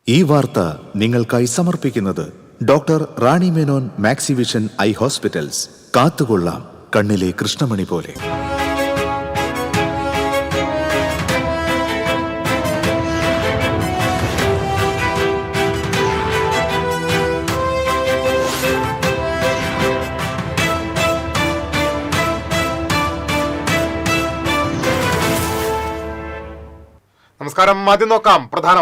ഈ വാർത്ത നിങ്ങൾക്കായി സമർപ്പിക്കുന്നത് doctor Rani Menon Maxivision I hospitals. കാത്തുകൊള്ളാം കണ്ണിലെ കൃഷ്ണമണി പോലെ. നമസ്കാരം. ആദ്യം നോക്കാം പ്രധാന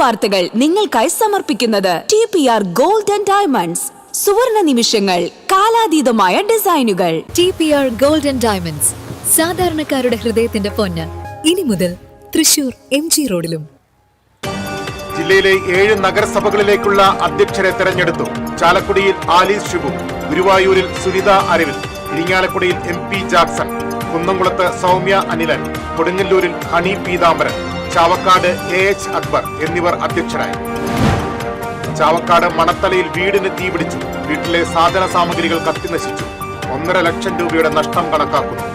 വാർത്തകൾ നിങ്ങൾക്കായി സമർപ്പിക്കുന്നത് TPR ഗോൾഡ് ആൻഡ് ഡയമണ്ട്സ്. സുവർണ നിമിഷങ്ങൾ, കാലാതീതമായ ഡിസൈനുകൾ. TPR ഗോൾഡ് ആൻഡ് ഡയമണ്ട്സ്, സാധാരണക്കാരുടെ ഹൃദയത്തിന്റെ പൊന്ന്. ഇനി മുതൽ തൃശൂർ MG റോഡിലും. ജില്ലയിലെ 7 നഗരസഭകളിലേക്കുള്ള അധ്യക്ഷരെ തെരഞ്ഞെടുത്തു. ചാലക്കുടിയിൽ ആലീസ് ഷിബു, ഗുരുവായൂരിൽ സുനിത അരവിന്ദ്, ഇരിങ്ങാലക്കുടയിൽ MP ജാക്സൺ, കുന്നംകുളത്ത് സൗമ്യ അനിലൻ, കൊടുങ്ങല്ലൂരിൽ ഹണി പീതാംബരൻ, ചാവക്കാട് AH അക്ബർ എന്നിവർ അധ്യക്ഷരായി. ചാവക്കാട് മണത്തലയിൽ വീടിന് തീപിടിച്ചു. വീട്ടിലെ സാധന സാമഗ്രികൾ കത്തിനശിച്ചു. 1.5 ലക്ഷം രൂപയുടെ നഷ്ടം കണക്കാക്കുന്നു.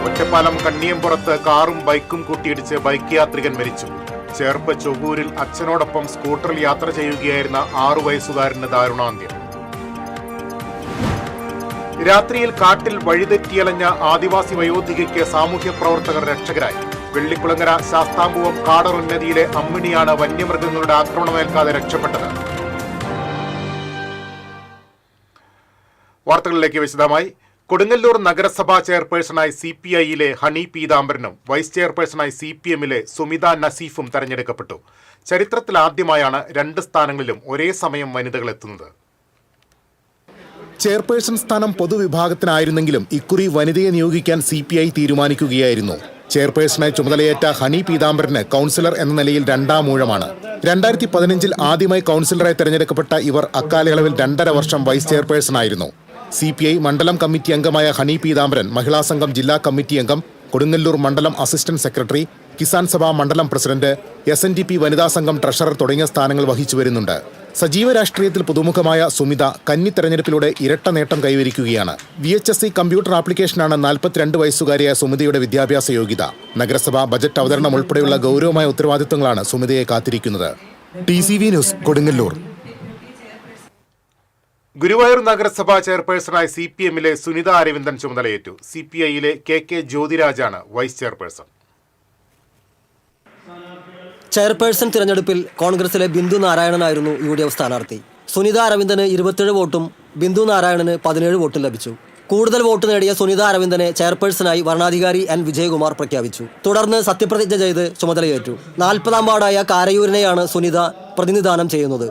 ഒറ്റപ്പാലം കണ്ണിയമ്പുറത്ത് കാറും ബൈക്കും കൂട്ടിയിടിച്ച് ബൈക്ക് യാത്രികൻ മരിച്ചു. ചേർപ്പ് ചൊവ്വൂരിൽ അച്ഛനോടൊപ്പം സ്കൂട്ടറിൽ യാത്ര ചെയ്യുകയായിരുന്ന 6 വയസ്സുകാരന് ദാരുണാന്ത്യം. രാത്രിയിൽ കാട്ടിൽ വഴിതെറ്റിയലഞ്ഞ ആദിവാസി വയോധികയ്ക്ക് സാമൂഹ്യ പ്രവർത്തകർ രക്ഷകരായി. വെള്ളിക്കുളങ്ങര ശാസ്താംബുവം കാടറുന്നതിയിലെ അമ്മിണിയാണ് വന്യമൃഗങ്ങളുടെ ആക്രമണമേൽക്കാതെ രക്ഷപ്പെട്ടത്. വാർത്തകളിലേക്ക് വിശദമായി. കൊടുങ്ങല്ലൂർ നഗരസഭാ ചെയർപേഴ്സണായി CPIയിലെ ഹണി പീതാംബരനും വൈസ് ചെയർപേഴ്സണായി CPMലെ സുമിത നസീഫും തെരഞ്ഞെടുക്കപ്പെട്ടു. ചരിത്രത്തിലാദ്യമായാണ് 2 സ്ഥാനങ്ങളിലും ഒരേ സമയം വനിതകൾ എത്തുന്നത്. ചെയർപേഴ്സൺ സ്ഥാനം പൊതുവിഭാഗത്തിനായിരുന്നെങ്കിലും ഇക്കുറി വനിതയെ നിയോഗിക്കാൻ CPI തീരുമാനിക്കുകയായിരുന്നു. ചെയർപേഴ്സണായി ചുമതലയേറ്റ ഹണി പീതാംബരന് കൗൺസിലർ എന്ന നിലയിൽ 2ാം ഊഴമാണ്. 2015 ആദ്യമായി കൗൺസിലറായി തെരഞ്ഞെടുക്കപ്പെട്ട ഇവർ അക്കാലയളവിൽ 2.5 വർഷം വൈസ് ചെയർപേഴ്സണായിരുന്നു. CPI മണ്ഡലം കമ്മിറ്റി അംഗമായ ഹണി പീതാംബരൻ മഹിളാ സംഘം ജില്ലാ കമ്മിറ്റി അംഗം, കൊടുങ്ങല്ലൂർ മണ്ഡലം അസിസ്റ്റന്റ് സെക്രട്ടറി, കിസാൻ സഭ മണ്ഡലം പ്രസിഡന്റ്, SNDP വനിതാ സംഘം ട്രഷറർ തുടങ്ങിയ സ്ഥാനങ്ങൾ വഹിച്ചു വരുന്നുണ്ട്. സജീവ രാഷ്ട്രീയത്തിൽ പുതുമുഖമായ സുമിത കന്നി തെരഞ്ഞെടുപ്പിലൂടെ ഇരട്ട നേട്ടം കൈവരിക്കുകയാണ്. VHSC കമ്പ്യൂട്ടർ ആപ്ലിക്കേഷനാണ് 42 വയസ്സുകാരിയായ സുമിതയുടെ വിദ്യാഭ്യാസ യോഗ്യത. നഗരസഭ ബജറ്റ് അവതരണം ഉൾപ്പെടെയുള്ള ഗൗരവമായ ഉത്തരവാദിത്തങ്ങളാണ് സുമിതയെ കാത്തിരിക്കുന്നത്. TCV news, Kodungallur. ഗുരുവായൂർ നഗരസഭാ ചെയർപേഴ്സണായി CPMലെ സുനിത അരവിന്ദൻ ചുമതലയേറ്റു. CPIയിലെ KK ജ്യോതിരാജാണ് വൈസ് ചെയർപേഴ്സൺ. ചെയർപേഴ്സൺ തിരഞ്ഞെടുപ്പിൽ കോൺഗ്രസിലെ ബിന്ദു നാരായണനായിരുന്നു UDF സ്ഥാനാർത്ഥി. സുനിത അരവിന്ദന് 27 വോട്ടും ബിന്ദു നാരായണന് 17 വോട്ടും ലഭിച്ചു. കൂടുതൽ വോട്ട് നേടിയ സുനിത അരവിന്ദനെ ചെയർപേഴ്സണായി വരണാധികാരി N വിജയകുമാർ പ്രഖ്യാപിച്ചു. തുടർന്ന് സത്യപ്രതിജ്ഞ ചെയ്ത് ചുമതലയേറ്റു. 40ാം വാർഡായ കാരയൂരിനെയാണ് സുനിത പ്രതിനിധാനം ചെയ്യുന്നത്.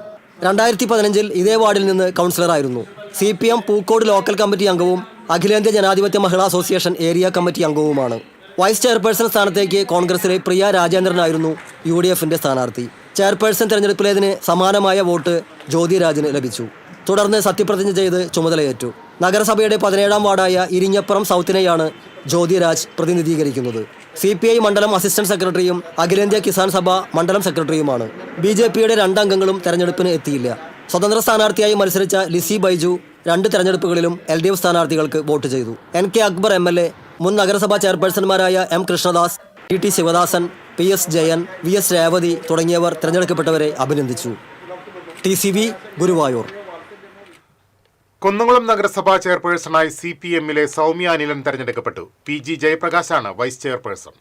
2015 ഇതേ വാർഡിൽ നിന്ന് കൗൺസിലറായിരുന്നു. CPM പൂക്കോട് ലോക്കൽ കമ്മിറ്റി അംഗവും അഖിലേന്ത്യാ ജനാധിപത്യ മഹിളാ അസോസിയേഷൻ ഏരിയ കമ്മിറ്റി അംഗവുമാണ്. വൈസ് ചെയർപേഴ്സൺ സ്ഥാനത്തേക്ക് കോൺഗ്രസിലെ പ്രിയ രാജേന്ദ്രനായിരുന്നു UDFന്റെ സ്ഥാനാർത്ഥി. ചെയർപേഴ്സൺ തെരഞ്ഞെടുപ്പിലേതിന് സമാനമായ വോട്ട് ജ്യോതിരാജിന് ലഭിച്ചു. തുടർന്ന് സത്യപ്രതിജ്ഞ ചെയ്ത് ചുമതലയേറ്റു. നഗരസഭയുടെ 17ാം വാർഡായ ഇരിഞ്ഞപ്പുറം സൗത്തിനെയാണ് ജ്യോതിരാജ് പ്രതിനിധീകരിക്കുന്നത്. CPI മണ്ഡലം അസിസ്റ്റന്റ് സെക്രട്ടറിയും അഖിലേന്ത്യാ കിസാൻ സഭ മണ്ഡലം സെക്രട്ടറിയുമാണ്. BJPയുടെ 2 അംഗങ്ങളും തെരഞ്ഞെടുപ്പിന് എത്തിയില്ല. സ്വതന്ത്ര സ്ഥാനാർത്ഥിയായി മത്സരിച്ച ലിസി ബൈജു 2 തെരഞ്ഞെടുപ്പുകളിലും LDF സ്ഥാനാർത്ഥികൾക്ക് വോട്ട് ചെയ്തു. NK അക്ബർ MLA, മുൻ നഗരസഭാ ചെയർപേഴ്സൺമാരായ M Krishnadas, TT Sivadasan, PS Jayan, VS Revathi തുടങ്ങിയവർ തെരഞ്ഞെടുക്കപ്പെട്ടവരെ അഭിനന്ദിച്ചു. TCV ഗുരുവായൂർ. കുന്നംകുളം നഗരസഭാ ചെയർപേഴ്സണായി CPMലെ സൗമ്യ അനിലൻ തെരഞ്ഞെടുക്കപ്പെട്ടു. PG ജയപ്രകാശാണ് vice chairperson.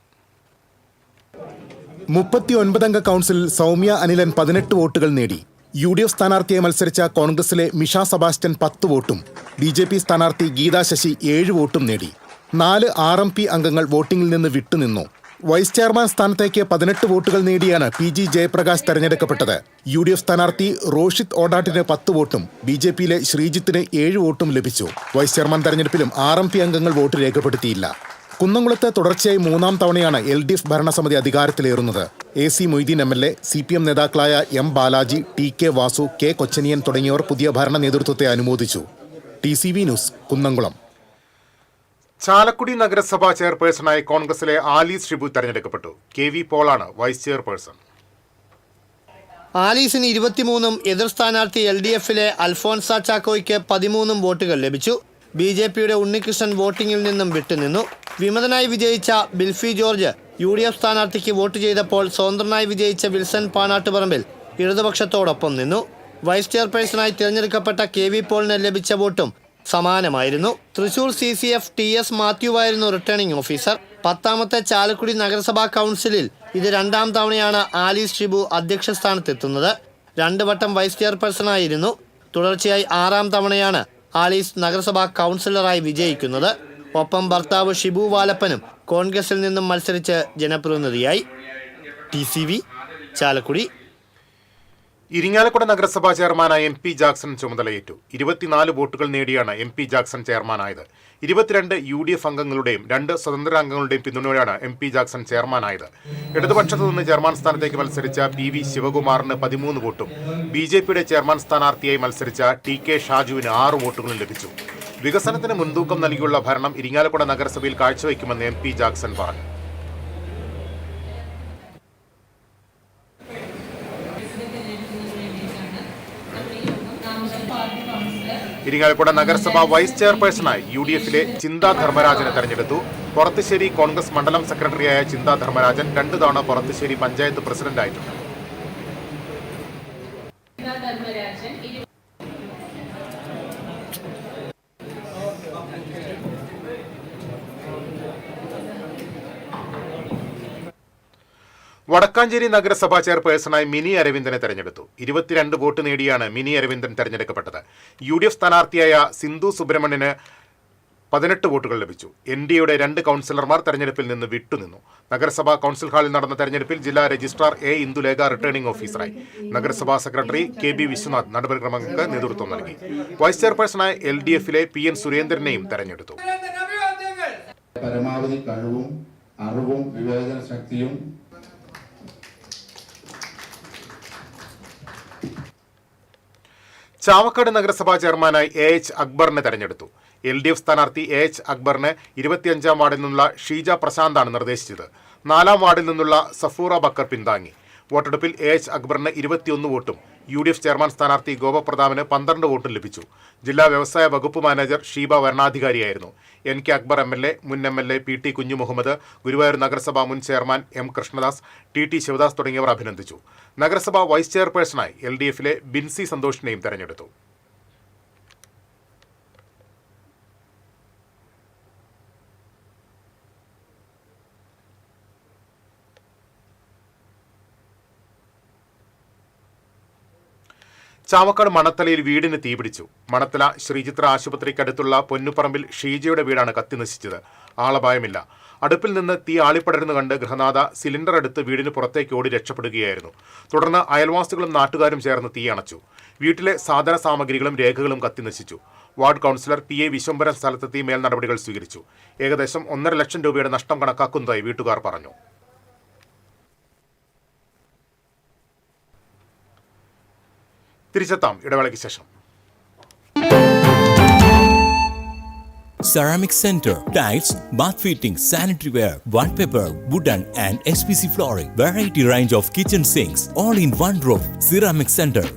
39 അംഗ കൗൺസിലിൽ സൗമ്യ അനിലൻ 18 വോട്ടുകൾ നേടി. UDF സ്ഥാനാർത്ഥിയെ മത്സരിച്ച കോൺഗ്രസിലെ മിഷ സെബാസ്റ്റ്യൻ 10 വോട്ടും BJP സ്ഥാനാർത്ഥി ഗീതാ ശശി 7 വോട്ടും നേടി. 4 RMP അംഗങ്ങൾ വോട്ടിംഗിൽ നിന്ന് വിട്ടുനിന്നു. വൈസ് ചെയർമാൻ സ്ഥാനത്തേക്ക് 18 വോട്ടുകൾ നേടിയാണ് PG ജയപ്രകാശ് തെരഞ്ഞെടുക്കപ്പെട്ടത്. UDF സ്ഥാനാർത്ഥി റോഷിത് ഓടാട്ടിന് 10 വോട്ടും BJPയിലെ ശ്രീജിത്തിന് 7 വോട്ടും ലഭിച്ചു. വൈസ് ചെയർമാൻ തെരഞ്ഞെടുപ്പിലും RMP അംഗങ്ങൾ വോട്ട് രേഖപ്പെടുത്തിയില്ല. കുന്നംകുളത്ത് തുടർച്ചയായി 3ാം തവണയാണ് LDF ഭരണസമിതി അധികാരത്തിലേറുന്നത്. AC മൊയ്തീൻ MLA, CPM നേതാക്കളായ M Balaji, TK Vasu, K Kochaniyan തുടങ്ങിയവർ പുതിയ ഭരണ നേതൃത്വത്തെ അനുമോദിച്ചു. TCV news, Kunnamkulam. ചാലക്കുടി നഗരസഭാ ചെയർപേഴ്സണായി കോൺഗ്രസിലെ ആലീസ് ഷിബു തെരഞ്ഞെടുക്കപ്പെട്ടു. KV പോളാണ് വൈസ് ചെയർപേഴ്സൺ. ആലീസിന് 23ഉം എതിർ സ്ഥാനാർത്ഥി LDFലെ അൽഫോൻസ ചാക്കോയ്ക്ക് 13 വോട്ടുകൾ ലഭിച്ചു. BJPയുടെ ഉണ്ണികൃഷ്ണൻ വോട്ടിംഗിൽ നിന്നും വിട്ടുനിന്നു. വിമതനായി വിജയിച്ച ബിൽഫി ജോർജ് UDF സ്ഥാനാർത്ഥിക്ക് വോട്ട് ചെയ്തപ്പോൾ സ്വതന്ത്രനായി വിജയിച്ച വിൽസൺ പാണാട്ടുപറമ്പിൽ ഇടതുപക്ഷത്തോടൊപ്പം നിന്നു. വൈസ് ചെയർപേഴ്സണായി തിരഞ്ഞെടുക്കപ്പെട്ട KV പോളിന് ലഭിച്ച വോട്ടും സമാനമായിരുന്നു. തൃശൂർ CCF TS മാത്യുവായിരുന്നു റിട്ടേണിംഗ് ഓഫീസർ. 10ാമത്തെ ചാലക്കുടി നഗരസഭാ കൗൺസിലിൽ ഇത് 2ാം തവണയാണ് ആലീസ് ഷിബു അധ്യക്ഷ സ്ഥാനത്തെത്തുന്നത്. 2 വട്ടം വൈസ് ചെയർപേഴ്സണായിരുന്നു. തുടർച്ചയായി 6ാം തവണയാണ് ആലീസ് നഗരസഭാ കൗൺസിലറായി വിജയിക്കുന്നത്. ഒപ്പം ഭർത്താവ് ഷിബു വാലപ്പനും കോൺഗ്രസിൽ നിന്നും മത്സരിച്ച് ജനപ്രതിനിധിയായി. TCV ചാലക്കുടി. ഇരിങ്ങാലക്കുട നഗരസഭാ ചെയർമാനായ MP ജാക്സൺ ചുമതലയേറ്റു. 24 വോട്ടുകൾ നേടിയാണ് MP ജാക്സൺ ചെയർമാനായത്. 22 UDF അംഗങ്ങളുടെയും 2 സ്വതന്ത്ര അംഗങ്ങളുടെയും പിന്തുണയോടെയാണ് MP ജാക്സൺ ചെയർമാനായത്. ഇടതുപക്ഷത്തു നിന്ന് ചെയർമാൻ സ്ഥാനത്തേക്ക് മത്സരിച്ച PV ശിവകുമാറിന് 13 വോട്ടും BJPയുടെ ചെയർമാൻ സ്ഥാനാർത്ഥിയായി മത്സരിച്ച TK ഷാജുവിന് 6 വോട്ടുകളും ലഭിച്ചു. വികസനത്തിന് മുൻതൂക്കം നൽകിയുള്ള ഭരണം ഇരിങ്ങാലക്കുട നഗരസഭയിൽ കാഴ്ചവെക്കുമെന്ന് MP ജാക്സൺ പറഞ്ഞു. ഇരിങ്ങാലക്കുട നഗരസഭ വൈസ് ചെയർപേഴ്സണായി UDFിലെ ചിന്താ ധർമ്മരാജനെ തെരഞ്ഞെടുത്തു. പൊറത്തുശ്ശേരി കോൺഗ്രസ് മണ്ഡലം സെക്രട്ടറിയായ ചിന്താ ധർമ്മരാജൻ 2 തവണ പൊറത്തുശ്ശേരി പഞ്ചായത്ത് പ്രസിഡന്റായിട്ടുണ്ട്. വടക്കാഞ്ചേരി നഗരസഭാ ചെയർപേഴ്സണായി മിനി അരവിന്ദനെ തെരഞ്ഞെടുത്തു. 22 വോട്ട് നേടിയാണ് മിനി അരവിന്ദൻ തെരഞ്ഞെടുക്കപ്പെട്ടത്. UDF സ്ഥാനാർത്ഥിയായ സിന്ധു സുബ്രഹ്മണ്യന് 18 വോട്ടുകൾ ലഭിച്ചു. NDAയുടെ 2 കൗൺസിലർമാർ തെരഞ്ഞെടുപ്പിൽ നിന്ന് വിട്ടുനിന്നു. നഗരസഭാ കൗൺസിൽ ഹാളിൽ നടന്ന തെരഞ്ഞെടുപ്പിൽ ജില്ലാ രജിസ്ട്രാർ A ഇന്ദുലേഖ റിട്ടേണിംഗ് ഓഫീസറായി. നഗരസഭാ സെക്രട്ടറി KB വിശ്വനാഥ് നടപടിക്രമങ്ങൾക്ക് നേതൃത്വം നൽകി. വൈസ് ചെയർപേഴ്സണായ LDFിലെ PN സുരേന്ദ്രനെയും തെരഞ്ഞെടുത്തു. പരമാവധി കഴിവും അറിവും വിവേചന ശക്തിയും ചാവക്കാട് നഗരസഭാ ചെയർമാനായി AH അക്ബറിനെ തെരഞ്ഞെടുത്തു. LDF സ്ഥാനാർത്ഥി AH അക്ബറിന് 25ാം വാർഡിൽ നിന്നുള്ള ഷീജ പ്രശാന്താണ് നിർദ്ദേശിച്ചത്. 4ാം വാർഡിൽ നിന്നുള്ള സഫൂറ ബക്കർ പിന്താങ്ങി. വോട്ടെടുപ്പിൽ AH അക്ബറിന് 21 വോട്ടും UDF ചെയർമാൻ സ്ഥാനാർത്ഥി ഗോപപ്രതാപിന് 12 വോട്ടും ലഭിച്ചു. ജില്ലാ വ്യവസായ വകുപ്പ് മാനേജർ ഷീബ വരണാധികാരിയായിരുന്നു. NK അക്ബർ MLA, മുൻ MLA PT കുഞ്ഞു മുഹമ്മദ്, ഗുരുവായൂർ നഗരസഭ മുൻ chairman M Krishnadas, TT Sivadas തുടങ്ങിയവർ അഭിനന്ദിച്ചു. നഗരസഭ വൈസ് ചെയർപേഴ്സണായി LDFിലെ ബിൻസി സന്തോഷിനെയും തെരഞ്ഞെടുത്തു. ചാവക്കാട് മണത്തലയിൽ വീടിന് തീപിടിച്ചു. മണത്തല ശ്രീചിത്ര ആശുപത്രിക്കടുത്തുള്ള പൊന്നുപറമ്പിൽ ഷീജയുടെ വീടാണ് കത്തിനശിച്ചത്. ആളപായമില്ല. അടുപ്പിൽ നിന്ന് തീ ആളിപ്പടരുന്നു കണ്ട് ഗൃഹനാഥ സിലിണ്ടർ എടുത്ത് വീടിന് പുറത്തേക്ക് ഓടി രക്ഷപ്പെടുകയായിരുന്നു. തുടർന്ന് അയൽവാസികളും നാട്ടുകാരും ചേർന്ന് തീ അണച്ചു. വീട്ടിലെ സാധന സാമഗ്രികളും രേഖകളും കത്തിനശിച്ചു. വാർഡ് കൗൺസിലർ PA വിശ്വംഭരൻ സ്ഥലത്തെത്തി മേൽ നടപടികൾ സ്വീകരിച്ചു. ഏകദേശം 1.5 ലക്ഷം രൂപയുടെ നഷ്ടം കണക്കാക്കുന്നതായി വീട്ടുകാർ പറഞ്ഞു. തിരിച്ചെത്താം ഇടവേളയ്ക്ക് ശേഷം. Ceramic Center, tiles, bath fittings, sanitary ware, wallpaper, wooden and SPC flooring, variety range of kitchen sinks, all in one roof. Ceramic Center.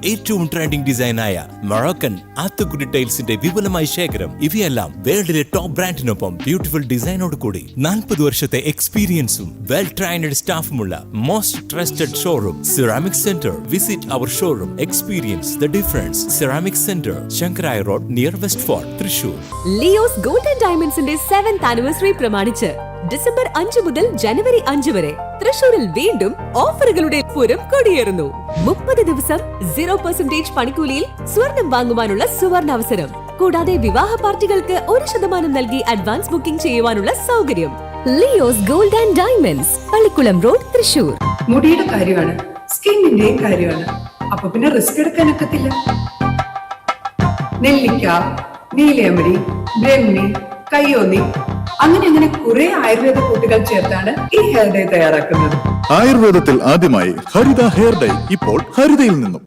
ഏറ്റവും ട്രെൻഡിംഗ് ഡിസൈനായ മൊറോക്കൻ ആത്തുകുടി ടൈൽസിന്റെ വിപുലമായ ശേഖരം. ഇവയെല്ലാം വേൾഡിലെ ടോപ്പ് ബ്രാൻഡിനൊപ്പം ബ്യൂട്ടിഫുൾ ഡിസൈനോട് കൂടി 40 വർഷത്തെ എക്സ്പീരിയൻസും വെൽ ട്രെയിൻഡ് സ്റ്റാഫുമുള്ള most trusted showroom ceramic centre. Visit our showroom, experience the difference. Ceramic centre, Sankaraya road, near west fort, Thrissur. Leo's gold and ഡയമണ്ട്സിന്റെ 7th anniversary പ്രമാണിച്ച് ഡിസംബർ 5 മുതൽ ജനുവരി 5 വരെ തൃശൂരിൽ വീണ്ടും ഓഫറുകളുടെ പൂരം കൊടിയേറുന്നു. 30 ദിവസം 0% പണിക്കൂലിയിൽ സ്വർണം വാങ്ങുവാനുള്ള സുവർണാവസരം. കൂടാതെ വിവാഹ പാർട്ടികൾക്ക് 1% നൽകി അഡ്വാൻസ് ബുക്കിംഗ് ചെയ്യുവാനുള്ള സൗകര്യം. Leo's gold and diamonds, Pallikulam road, Thrissur. മുടിയുടെ കാര്യമാണ്, സ്കിന്നിന്റെയും കാര്യമാണ്. അപ്പൊ പിന്നെ റിസ്ക് എടുക്കാനൊക്കത്തില്ല. നെല്ലിക്ക, നീലയമരി, ബ്രഹ്മി, കയ്യോന്നി, അങ്ങനെ കുറെ ആയുർവേദ കൂട്ടുകൾ ചേർത്താണ് ഈ ഹെയർ ഡേ തയ്യാറാക്കുന്നത്. ആയുർവേദത്തിൽ ആദ്യമായി ഹരിത ഹെയർ ഡേ ഇപ്പോൾ ഹരിതയിൽ നിന്നും.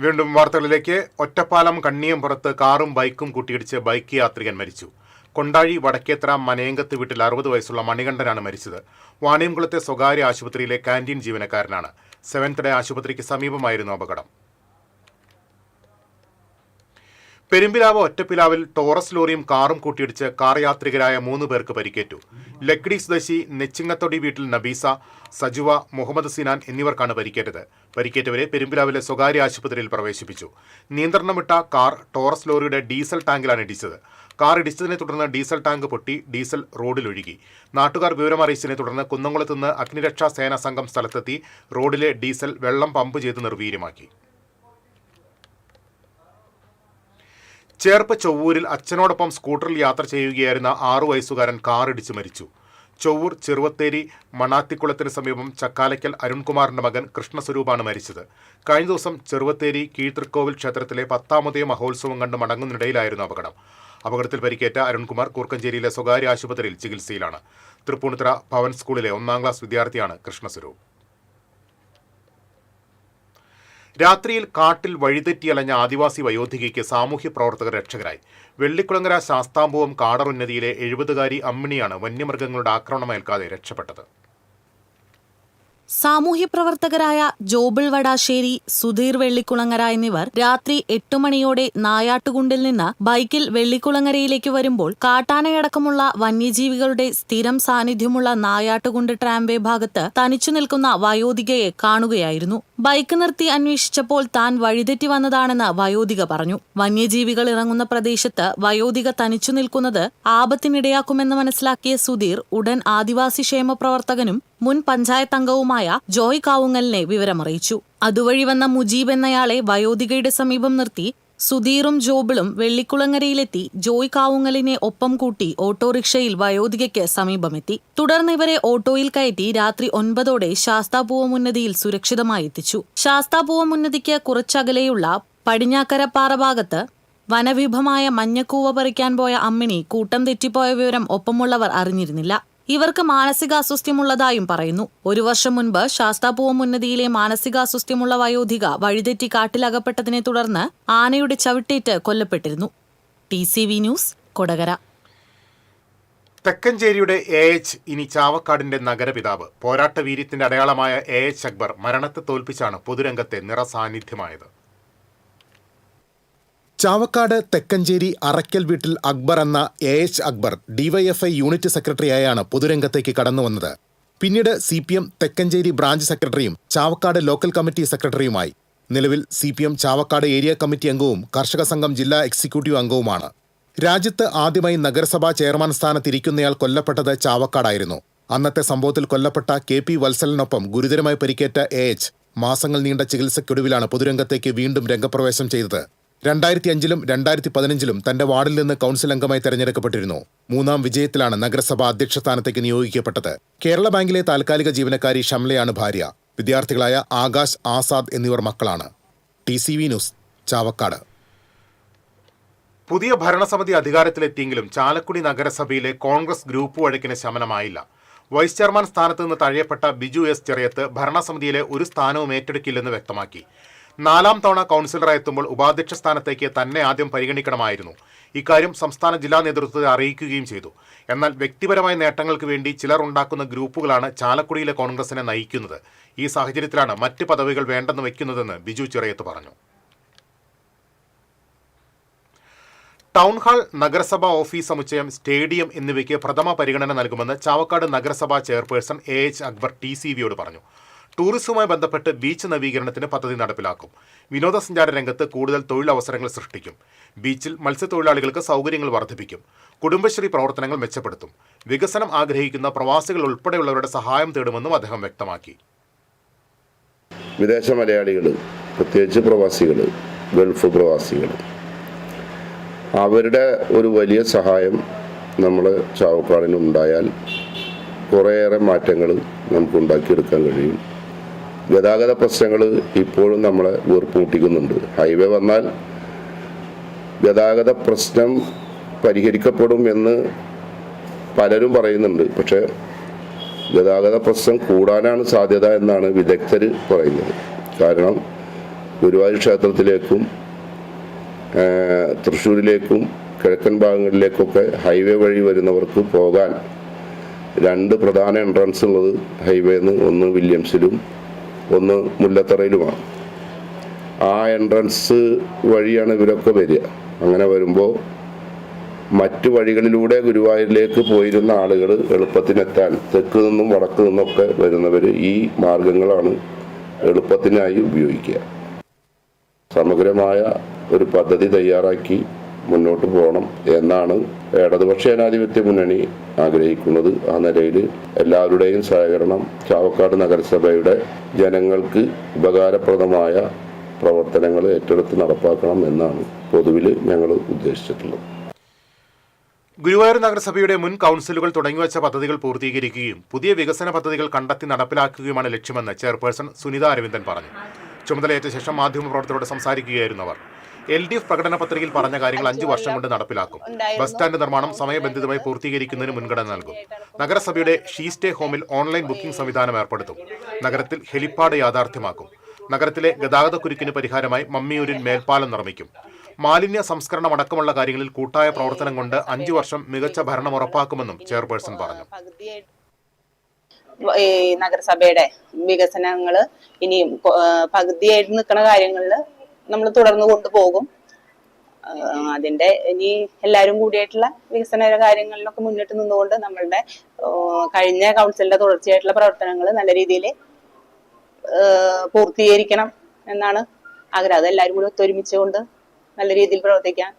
വീണ്ടും വാർത്തകളിലേക്ക്. ഒറ്റപ്പാലം കണ്ണിയംപുറത്ത് കാറും ബൈക്കും കൂട്ടിയിടിച്ച് ബൈക്ക് യാത്രികൻ മരിച്ചു. കൊണ്ടാഴി വടക്കേത്ര മനേങ്കത്ത് വീട്ടിൽ 60 വയസ്സുള്ള മണികണ്ഠനാണ് മരിച്ചത്. വാണിയംകുളത്തെ സ്വകാര്യ ആശുപത്രിയിലെ കാന്റീൻ ജീവനക്കാരനാണ്. സെവൻത് ഡേ ആശുപത്രിക്ക് സമീപമായിരുന്നു അപകടം. പെരുമ്പിലാവ് ഒറ്റപ്പിലാവിൽ ടോറസ് ലോറിയും കാറും കൂട്ടിയിടിച്ച് കാർ യാത്രികരായ 3 പേർക്ക് പരിക്കേറ്റു. ലക്കിടി സ്വദേശി നെച്ചിങ്ങത്തൊടി വീട്ടിൽ നബീസ, സജുവ, മുഹമ്മദ് സിനാൻ എന്നിവർക്കാണ് പരിക്കേറ്റത്. പരിക്കേറ്റവരെ പെരുമ്പിലാവിലെ സ്വകാര്യ ആശുപത്രിയിൽ പ്രവേശിപ്പിച്ചു. നിയന്ത്രണം വിട്ട കാർ ടോറസ് ലോറിയുടെ ഡീസൽ ടാങ്കിലാണ് ഇടിച്ചത്. കാർ ഇടിച്ചതിനെ തുടർന്ന് ഡീസൽ ടാങ്ക് പൊട്ടി ഡീസൽ റോഡിലൊഴുകി. നാട്ടുകാർ വിവരമറിയിച്ചതിനെ തുടർന്ന് കുന്നംകുളത്ത് നിന്ന് അഗ്നിരക്ഷാ സേനാ സംഘം സ്ഥലത്തെത്തി റോഡിലെ ഡീസൽ വെള്ളം പമ്പ് ചെയ്ത് നിർവീര്യമാക്കി. ചേർപ്പ് ചൊവ്വൂരിൽ അച്ഛനോടൊപ്പം സ്കൂട്ടറിൽ യാത്ര ചെയ്യുകയായിരുന്ന 6 വയസ്സുകാരൻ കാറിടിച്ച് മരിച്ചു. ചൊവ്വൂർ ചെറുവത്തേരി മണാത്തിക്കുളത്തിന് സമീപം ചക്കാലയ്ക്കൽ അരുൺകുമാറിന്റെ മകൻ കൃഷ്ണസ്വരൂപാണ് മരിച്ചത്. കഴിഞ്ഞ ദിവസം ചെറുവത്തേരി കീഴ്തൃക്കോവിൽ ക്ഷേത്രത്തിലെ 10ാമതേ മഹോത്സവം കണ്ട് മടങ്ങുന്നിടയിലായിരുന്നു അപകടം. അപകടത്തിൽ പരിക്കേറ്റ അരുൺകുമാർ കൂർക്കഞ്ചേരിയിലെ സ്വകാര്യ ആശുപത്രിയിൽ ചികിത്സയിലാണ്. തൃപ്പൂണിത്തുറ ഭവൻ സ്കൂളിലെ 1ാം ക്ലാസ് വിദ്യാർത്ഥിയാണ് കൃഷ്ണസ്വരൂപ്. രാത്രിയിൽ കാട്ടിൽ വഴിതെറ്റിയലഞ്ഞ ആദിവാസി വയോധികയ്ക്ക് സാമൂഹ്യ പ്രവർത്തകർ രക്ഷകരായി. വെള്ളിക്കുളങ്ങര ശാസ്താംപൂവം കാടറുന്നതിയിലെ 70-കാരി അമ്മിണിയാണ് വന്യമൃഗങ്ങളുടെ ആക്രമണമേൽക്കാതെ രക്ഷപ്പെട്ടത്. സാമൂഹ്യപ്രവർത്തകരായ ജോബിൾ വടാശ്ശേരി, സുധീർ വെള്ളിക്കുളങ്ങര എന്നിവർ രാത്രി 8 മണിയോടെ നായാട്ടുകുണ്ടിൽ നിന്ന് ബൈക്കിൽ വെള്ളിക്കുളങ്ങരയിലേക്ക് വരുമ്പോൾ കാട്ടാനയടക്കമുള്ള വന്യജീവികളുടെ സ്ഥിരം സാന്നിധ്യമുള്ള നായാട്ടുകുണ്ട് ട്രാംവേ ഭാഗത്ത് തനിച്ചു നിൽക്കുന്ന വയോധികയെ കാണുകയായിരുന്നു. ബൈക്ക് നിർത്തി അന്വേഷിച്ചപ്പോൾ താൻ വഴിതെറ്റി വന്നതാണെന്ന് വയോധിക പറഞ്ഞു. വന്യജീവികൾ ഇറങ്ങുന്ന പ്രദേശത്ത് വയോധിക തനിച്ചു നിൽക്കുന്നത് ആപത്തിനിടയാക്കുമെന്ന് മനസ്സിലാക്കിയ സുധീർ ഉടൻ ആദിവാസി ക്ഷേമ പ്രവർത്തകനും മുൻ പഞ്ചായത്ത് അംഗവുമായ ജോയ് കാവുങ്ങലിനെ വിവരമറിയിച്ചു. അതുവഴി വന്ന മുജീബ് എന്നയാളെ വയോധികയുടെ സമീപം നിർത്തി സുധീറും ജോബിളും വെള്ളിക്കുളങ്ങരയിലെത്തി ജോയ് കാവുങ്ങലിനെ ഒപ്പം കൂട്ടി ഓട്ടോറിക്ഷയിൽ വയോധികയ്ക്ക് സമീപമെത്തി. തുടർന്ന് ഇവരെ ഓട്ടോയിൽ കയറ്റി രാത്രി 9ഓടെ ശാസ്താപൂവമുന്നതിയിൽ സുരക്ഷിതമായി എത്തിച്ചു. ശാസ്താപൂവമുന്നതിക്ക് കുറച്ചകലെയുള്ള പടിഞ്ഞാക്കരപ്പാറ ഭാഗത്ത് വനവിഭമായ മഞ്ഞക്കൂവ പറിക്കാൻ പോയ അമ്മിണി കൂട്ടം തെറ്റിപ്പോയ വിവരം ഒപ്പമുള്ളവർ അറിഞ്ഞിരുന്നില്ല. ഇവർക്ക് മാനസികാസ്വസ്ഥ്യമുള്ളതായും പറയുന്നു. 1 വർഷം മുൻപ് ശാസ്താപൂവമുന്നതിയിലെ മാനസികാസ്വസ്ഥ്യമുള്ള വയോധിക വഴിതെറ്റി കാട്ടിലകപ്പെട്ടതിനെ തുടർന്ന് ആനയുടെ ചവിട്ടേറ്റ് കൊല്ലപ്പെട്ടിരുന്നു. TCV news, Kodakara. തെക്കഞ്ചേരിയുടെ AH ഇനി ചാവക്കാടിന്റെ നഗരപിതാവ്. പോരാട്ട വീര്യത്തിന്റെ അടയാളമായ AH അക്ബർ മരണത്തെ തോൽപ്പിച്ചാണ് പൊതുരംഗത്തെ നിറസാന്നിധ്യമായത്. ചാവക്കാട് തെക്കഞ്ചേരി അറയ്ക്കൽ വീട്ടിൽ അക്ബർ എന്ന AH അക്ബർ DYFI യൂണിറ്റ് സെക്രട്ടറിയായാണ് പൊതുരംഗത്തേക്ക് കടന്നുവന്നത്. പിന്നീട് CPM തെക്കഞ്ചേരി ബ്രാഞ്ച് സെക്രട്ടറിയും ചാവക്കാട് ലോക്കൽ കമ്മിറ്റി സെക്രട്ടറിയുമായി. നിലവിൽ CPM ചാവക്കാട് ഏരിയ കമ്മിറ്റി അംഗവും കർഷക സംഘം ജില്ലാ എക്സിക്യൂട്ടീവ് അംഗവുമാണ്. രാജ്യത്ത് ആദ്യമായി നഗരസഭാ ചെയർമാൻ സ്ഥാനത്തിരിക്കുന്നയാൾ കൊല്ലപ്പെട്ടത് ചാവക്കാടായിരുന്നു. അന്നത്തെ സംഭവത്തിൽ കൊല്ലപ്പെട്ട KP വത്സലിനൊപ്പം ഗുരുതരമായി പരിക്കേറ്റ AH മാസങ്ങൾ നീണ്ട ചികിത്സയ്ക്കൊടുവിലാണ് പൊതുരംഗത്തേക്ക് വീണ്ടും രംഗപ്രവേശം ചെയ്തത്. 2005-ലും 2015-ലും തന്റെ വാർഡിൽ നിന്ന് കൗൺസിൽ അംഗമായി തെരഞ്ഞെടുക്കപ്പെട്ടിരുന്നു. 3ാം വിജയത്തിലാണ് നഗരസഭാ അധ്യക്ഷ സ്ഥാനത്തേക്ക് നിയോഗിക്കപ്പെട്ടത്. കേരള ബാങ്കിലെ താൽക്കാലിക ജീവനക്കാരി ഷംലയാണ് ഭാര്യ. വിദ്യാർത്ഥികളായ ആകാശ്, ആസാദ് എന്നിവർ മക്കളാണ്. TCV news, Chavakkad. പുതിയ ഭരണസമിതി അധികാരത്തിലെത്തിയെങ്കിലും ചാലക്കുടി നഗരസഭയിലെ കോൺഗ്രസ് ഗ്രൂപ്പ് വഴക്കിന് ശമനമായില്ല. വൈസ് ചെയർമാൻ സ്ഥാനത്ത് നിന്ന് തഴയപ്പെട്ട ബിജു എസ് ചെറിയത്ത് ഭരണസമിതിയിലെ ഒരു സ്ഥാനവും ഏറ്റെടുക്കില്ലെന്ന് വ്യക്തമാക്കി. 4ാം തവണ കൗൺസിലറായി എത്തുമ്പോൾ ഉപാധ്യക്ഷ സ്ഥാനത്തേക്ക് തന്നെ ആദ്യം പരിഗണിക്കണമായിരുന്നു. ഇക്കാര്യം സംസ്ഥാന ജില്ലാ നേതൃത്വത്തെ അറിയിക്കുകയും ചെയ്തു. എന്നാൽ വ്യക്തിപരമായ നേട്ടങ്ങൾക്ക് വേണ്ടി ചിലർ ഉണ്ടാക്കുന്ന ഗ്രൂപ്പുകളാണ് ചാലക്കുടിയിലെ കോൺഗ്രസിനെ നയിക്കുന്നത്. ഈ സാഹചര്യത്തിലാണ് മറ്റ് പദവികൾ വേണ്ടെന്ന് വയ്ക്കുന്നതെന്ന് ബിജു ചെറിയത്ത് പറഞ്ഞു. ടൗൺഹാൾ, നഗരസഭാ ഓഫീസ് സമുച്ചയം, സ്റ്റേഡിയം എന്നിവയ്ക്ക് പ്രഥമ പരിഗണന നൽകുമെന്ന് ചാവക്കാട് നഗരസഭാ ചെയർപേഴ്സൺ AH അക്ബർ TCVയോട് പറഞ്ഞു. ടൂറിസവുമായി ബന്ധപ്പെട്ട് ബീച്ച് നവീകരണത്തിന് പദ്ധതി നടപ്പിലാക്കും. വിനോദസഞ്ചാര രംഗത്ത് കൂടുതൽ തൊഴിലവസരങ്ങൾ സൃഷ്ടിക്കും. ബീച്ചിൽ മത്സ്യത്തൊഴിലാളികൾക്ക് സൗകര്യങ്ങൾ വർദ്ധിപ്പിക്കും. കുടുംബശ്രീ പ്രവർത്തനങ്ങൾ മെച്ചപ്പെടുത്തും. വികസനം ആഗ്രഹിക്കുന്ന പ്രവാസികൾ ഉൾപ്പെടെയുള്ളവരുടെ സഹായം തേടുമെന്നും അദ്ദേഹം വ്യക്തമാക്കി. വിദേശ മലയാളികൾ, പ്രത്യേകിച്ച് പ്രവാസികൾ, ഗൾഫ് പ്രവാസികൾ, അവരുടെ ഒരു വലിയ സഹായം നമ്മൾ ചാവക്കാടിനുണ്ടായാൽ കുറേയേറെ മാറ്റങ്ങൾ നമുക്ക് ഉണ്ടാക്കിയെടുക്കാൻ കഴിയും. ഗതാഗത പ്രശ്നങ്ങൾ ഇപ്പോഴും നമ്മളെ വീർപ്പുമുട്ടിക്കുന്നുണ്ട്. ഹൈവേ വന്നാൽ ഗതാഗത പ്രശ്നം പരിഹരിക്കപ്പെടും എന്ന് പലരും പറയുന്നുണ്ട്. പക്ഷേ ഗതാഗത പ്രശ്നം കൂടാനാണ് സാധ്യത എന്നാണ് വിദഗ്ധർ പറയുന്നത്. കാരണം ഗുരുവായൂർ ക്ഷേത്രത്തിലേക്കും തൃശ്ശൂരിലേക്കും കിഴക്കൻ ഭാഗങ്ങളിലേക്കൊക്കെ ഹൈവേ വഴി വരുന്നവർക്ക് പോകാൻ 2 പ്രധാന എൻട്രൻസ് ഉള്ളത് ഹൈവേന്ന്, ഒന്ന് വില്യംസിലും ഒന്ന് മുല്ലത്തറയിലുമാണ്. ആ എൻട്രൻസ് വഴിയാണ് ഇവരൊക്കെ വരിക. അങ്ങനെ വരുമ്പോൾ മറ്റു വഴികളിലൂടെ ഗുരുവായൂരിലേക്ക് പോയിരുന്ന ആളുകൾ എളുപ്പത്തിനെത്താൻ തെക്ക് നിന്നും വടക്ക് നിന്നൊക്കെ വരുന്നവർ ഈ മാർഗങ്ങളാണ് എളുപ്പത്തിനായി ഉപയോഗിക്കുക. സമഗ്രമായ ഒരു പദ്ധതി തയ്യാറാക്കി മുന്നോട്ട് പോകണം എന്നാണ് ഇടതുപക്ഷ ജനാധിപത്യ മുന്നണി ആഗ്രഹിക്കുന്നത്. ആ നിലയിൽ എല്ലാവരുടെയും സഹകരണം ചാവക്കാട് നഗരസഭയുടെ ജനങ്ങൾക്ക് ഉപകാരപ്രദമായ പ്രവർത്തനങ്ങൾ ഏറ്റെടുത്ത് നടപ്പാക്കണം എന്നാണ് പൊതുവിൽ ഞങ്ങൾ ഉദ്ദേശിച്ചിട്ടുള്ളത്. ഗുരുവായൂർ നഗരസഭയുടെ മുൻ കൗൺസിലുകൾ തുടങ്ങിവച്ച പദ്ധതികൾ പൂർത്തീകരിക്കുകയും പുതിയ വികസന പദ്ധതികൾ കണ്ടെത്തി നടപ്പിലാക്കുകയുമാണ് ലക്ഷ്യമെന്ന് ചെയർപേഴ്സൺ സുനിത അരവിന്ദൻ പറഞ്ഞു. ചുമതലയേറ്റ ശേഷം മാധ്യമപ്രവർത്തകരോട് സംസാരിക്കുകയായിരുന്നു അവർ. LDF പ്രകടന പത്രികയിൽ പറഞ്ഞ കാര്യങ്ങൾ 5 വർഷം കൊണ്ട് നടപ്പിലാക്കും. ബസ് സ്റ്റാൻഡ് നിർമ്മാണം സമയബന്ധിതമായി പൂർത്തീകരിക്കുന്നതിന് മുൻഗണന നൽകും. നഗരസഭയുടെ ഷീ സ്റ്റേ ഹോമിൽ ഓൺലൈൻ ബുക്കിംഗ് സംവിധാനം ഏർപ്പെടുത്തും. നഗരത്തിൽ ഹെലിപ്പാഡ് യാഥാർത്ഥ്യമാക്കും. നഗരത്തിലെ ഗതാഗതക്കുരുക്കിന് പരിഹാരമായി മമ്മിയൂരിൽ മേൽപ്പാലം നിർമ്മിക്കും. മാലിന്യ സംസ്കരണം അടക്കമുള്ള കാര്യങ്ങളിൽ കൂട്ടായ പ്രവർത്തനം കൊണ്ട് 5 വർഷം മികച്ച ഭരണം ഉറപ്പാക്കുമെന്നും ചെയർപേഴ്സൺ പറഞ്ഞു. ഈ നഗരസഭയുടെ വികസനങ്ങള് ഇനിയും പകുതിയായിട്ട് നിൽക്കുന്ന കാര്യങ്ങളിൽ നമ്മൾ തുടർന്ന് കൊണ്ടുപോകും. അതിന്റെ ഇനി എല്ലാവരും കൂടിയായിട്ടുള്ള വികസന കാര്യങ്ങളിലൊക്കെ മുന്നിട്ട് നിന്നുകൊണ്ട് നമ്മളുടെ കഴിഞ്ഞ കൗൺസിലിന്റെ തുടർച്ചയായിട്ടുള്ള പ്രവർത്തനങ്ങൾ നല്ല രീതിയിൽ പൂർത്തീകരിക്കണം എന്നാണ് ആഗ്രഹം. അത് എല്ലാവരും കൂടി ഒത്തൊരുമിച്ചുകൊണ്ട് നല്ല രീതിയിൽ പ്രവർത്തിക്കാൻ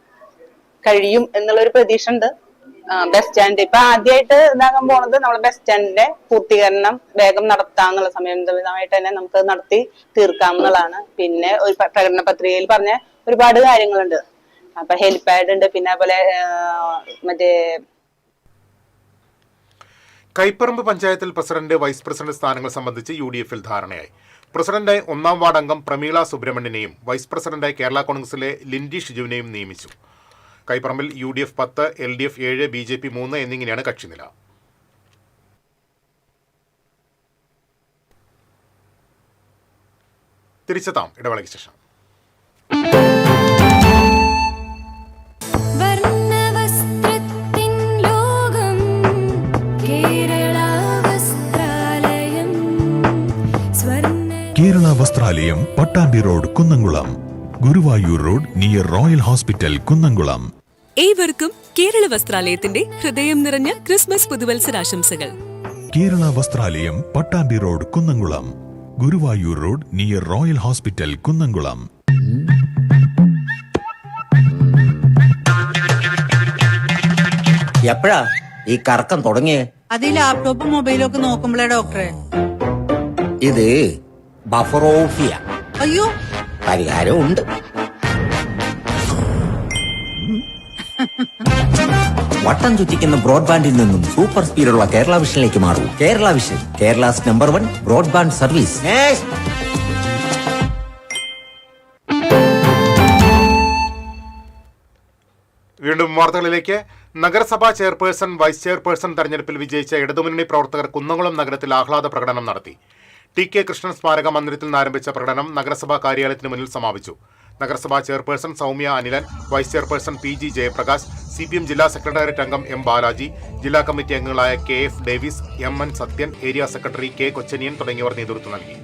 കഴിയും എന്നുള്ളൊരു പ്രതീക്ഷ ഉണ്ട്. ബസ് സ്റ്റാൻഡ് ഇപ്പൊ ആദ്യമായിട്ട് ഇതാകാൻ പോണത് നമ്മളെ ബസ് സ്റ്റാൻഡിന്റെ പൂർത്തീകരണം വേഗം നടത്താന്നുള്ള സമയമായിട്ട് തന്നെ നമുക്ക് നടത്തി തീർക്കാമെന്നുള്ളതാണ്. പിന്നെ ഒരു പ്രകടന പത്രികയിൽ പറഞ്ഞ ഒരുപാട് കാര്യങ്ങളുണ്ട്. അപ്പൊ ഹെലിപാഡ് ഉണ്ട്, പിന്നെ അതുപോലെ മറ്റേ കൈപ്പറമ്പ് പഞ്ചായത്തിൽ പ്രസിഡന്റ് വൈസ് പ്രസിഡന്റ് സ്ഥാനങ്ങൾ സംബന്ധിച്ച് UDFൽ ധാരണയായി. പ്രസിഡന്റായി 1ാം വാർഡ് അംഗം പ്രമീള സുബ്രഹ്മണ്യനെയും വൈസ് പ്രസിഡന്റായി കേരള കോൺഗ്രസിലെ ലിൻഡി ഷിജുവിനെയും നിയമിച്ചു. കൈപ്പറമ്പിൽ UDF 10, LDF 7, BJP 3 എന്നിങ്ങനെയാണ് കക്ഷിനില. തിരിച്ചെത്താം ഇടവേളയ്ക്ക് ശേഷം. Kerala Vastralayam, Pattambi road, Kunnamkulam. Guruvayur road near royal hospital, Kunnamkulam. ഏവർക്കും കേരള വസ്ത്രാലയത്തിന്റെ ഹൃദയം നിറഞ്ഞ ക്രിസ്മസ് പുതുവത്സരാശംസകൾ. Kerala Vastralayam, Pattambi road, Kunnamkulam. Guruvayur road near royal hospital, Kunnamkulam. എപ്പോഴാ ഈ കറക്കം തുടങ്ങിയേ? അത് ലാപ്ടോപ്പും മൊബൈലും ഒക്കെ നോക്കുമ്പോഴേ ഡോക്ടറെ. ഇത് ബഫറോഫിയ. അയ്യോ, പരിഹാരമുണ്ട്. വട്ടം ചുറ്റിക്കുന്ന ബ്രോഡ്ബാൻഡിൽ നിന്നും സൂപ്പർ സ്പീഡുള്ള കേരള വിഷനിലേക്ക് മാറൂ. Kerala vision, Kerala's number 1 broadband service. വീണ്ടും വാർത്തകളിലേക്ക്. നഗരസഭാ ചെയർപേഴ്സൺ, വൈസ് ചെയർപേഴ്സൺ തെരഞ്ഞെടുപ്പിൽ വിജയിച്ച ഇടതുമുന്നണി പ്രവർത്തകർ കുന്നംകുളം നഗരത്തിൽ ആഹ്ലാദ പ്രകടനം നടത്തി. TK കൃഷ്ണൻ സ്മാരക മന്ദിരത്തിൽ നിന്ന് ആരംഭിച്ച പ്രകടനം നഗരസഭാ കാര്യാലയത്തിന് മുന്നിൽ സമാപിച്ചു. നഗരസഭാ chairperson Soumya Anilan, vice chairperson PG Jayaprakash, CPM ജില്ലാ സെക്രട്ടേറിയറ്റ് അംഗം M ബാലാജി, ജില്ലാ കമ്മിറ്റി അംഗങ്ങളായ KF Davis, MN Sathyan, area secretary K Kochaniyan തുടങ്ങിയവർ നേതൃത്വം നൽകി.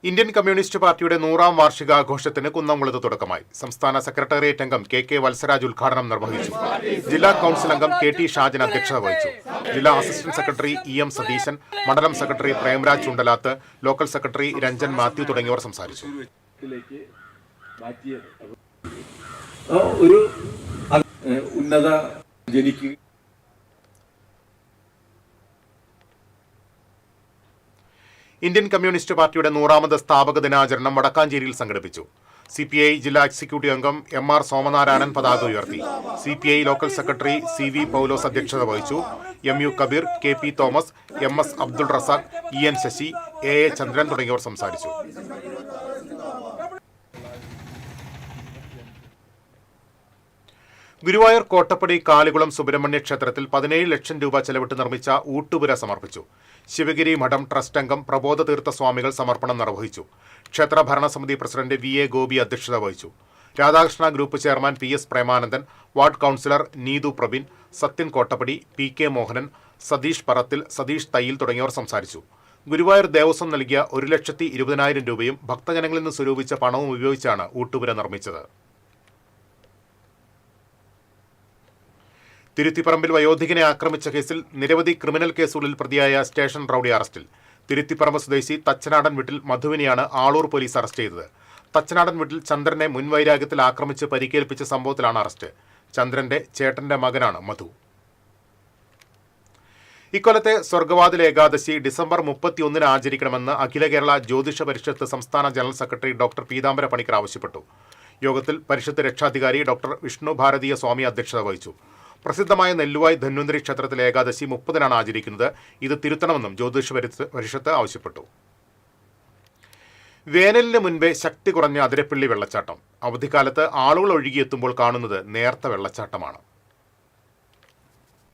ഇന്ത്യൻ കമ്മ്യൂണിസ്റ്റ് പാർട്ടിയുടെ 100ാം വാർഷികാഘോഷത്തിന് കുന്നംകുളത്ത് തുടക്കമായി. സംസ്ഥാന സെക്രട്ടേറിയറ്റ് അംഗം KK വത്സരാജ് ഉദ്ഘാടനം നിർവഹിച്ചു. ജില്ലാ കൌൺസിൽ അംഗം KT ഷാജൻ അധ്യക്ഷത വഹിച്ചു. ജില്ലാ അസിസ്റ്റന്റ് സെക്രട്ടറി EM സതീശൻ, മണ്ഡലം secretary Premraj Chundalath, local secretary Ranjan Mathew തുടങ്ങിയവർ സംസാരിച്ചു. ഒരു ഉന്നത ജനിക്കുക ഇന്ത്യൻ കമ്മ്യൂണിസ്റ്റ് പാർട്ടിയുടെ 100ാമത് സ്ഥാപക ദിനാചരണം വടക്കാഞ്ചേരിയിൽ സംഘടിപ്പിച്ചു. CPI ജില്ലാ എക്സിക്യൂട്ടീവ് അംഗം MR സോമനാരായണൻ പതാക ഉയർത്തി. CPI local secretary CV Paulose അധ്യക്ഷത വഹിച്ചു. MU Kabeer, KP Thomas, MS Abdul Razak, EN Sasi, AA Chandran തുടങ്ങിയവർ സംസാരിച്ചു. ഗുരുവായൂർ കോട്ടപ്പടി കാളികുളം സുബ്രഹ്മണ്യ ക്ഷേത്രത്തിൽ 17 ലക്ഷം രൂപ ചെലവിട്ട് നിർമ്മിച്ച ഊട്ടുപുര സമർപ്പിച്ചു. ശിവഗിരി മഠം ട്രസ്റ്റ് അംഗം പ്രബോധതീർത്ഥ സ്വാമികൾ സമർപ്പണം നിർവഹിച്ചു. ക്ഷേത്ര ഭരണസമിതി പ്രസിഡന്റ് VA ഗോപി അധ്യക്ഷത വഹിച്ചു. Radhakrishna group chairman PS Premanandan, ward councillor Neethu Praveen, Sathyan Kottappadi, PK Mohanan, Satheesh Parathil, Satheesh Thayyil തുടങ്ങിയവർ സംസാരിച്ചു. ഗുരുവായൂർ ദേവസ്വം നൽകിയ 1,20,000 രൂപയും ഭക്തജനങ്ങളിൽ നിന്ന് സ്വരൂപിച്ച പണവും ഉപയോഗിച്ചാണ് ഊട്ടുപുര നിർമ്മിച്ചത്. തിരുത്തിപ്പറമ്പിൽ വയോധികനെ ആക്രമിച്ച കേസിൽ നിരവധി ക്രിമിനൽ കേസുകളിൽ പ്രതിയായ സ്റ്റേഷൻ റൌഡി അറസ്റ്റിൽ. തിരുത്തിപ്പറമ്പ് സ്വദേശി തച്ചനാടൻ വീട്ടിൽ മധുവിനെയാണ് ആളൂർ പോലീസ് അറസ്റ്റ് ചെയ്തത്. തച്ചനാടൻ വീട്ടിൽ ചന്ദ്രനെ മുൻവൈരാഗ്യത്തിൽ ആക്രമിച്ച് പരിക്കേൽപ്പിച്ച സംഭവത്തിലാണ് അറസ്റ്റ്. ചന്ദ്രന്റെ ചേട്ടന്റെ മകനാണ് മധു. ഇക്കൊല്ലത്തെ സ്വർഗവാതിൽ ഏകാദശി ഡിസംബർ 31 ആചരിക്കണമെന്ന് അഖില കേരള ജ്യോതിഷ പരിഷത്ത് സംസ്ഥാന general secretary doctor Peethambara Panicker ആവശ്യപ്പെട്ടു. യോഗത്തിൽ പരിഷത്ത് രക്ഷാധികാരി ഡോക്ടർ വിഷ്ണു ഭാരതീയ സ്വാമി അധ്യക്ഷത വഹിച്ചു. പ്രസിദ്ധമായ നെല്ലുവായ് ധന്വന്തരി ക്ഷേത്രത്തിലെ ഏകാദശി 30 ആചരിക്കുന്നത്. ഇത് തിരുത്തണമെന്നും ജ്യോതിഷ പരിഷത്ത് ആവശ്യപ്പെട്ടു. വേനലിന് മുൻപേ ശക്തി കുറഞ്ഞ അതിരപ്പള്ളി വെള്ളച്ചാട്ടം. അവധിക്കാലത്ത് ആളുകൾ ഒഴുകിയെത്തുമ്പോൾ കാണുന്നത് നേർത്ത വെള്ളച്ചാട്ടമാണ്.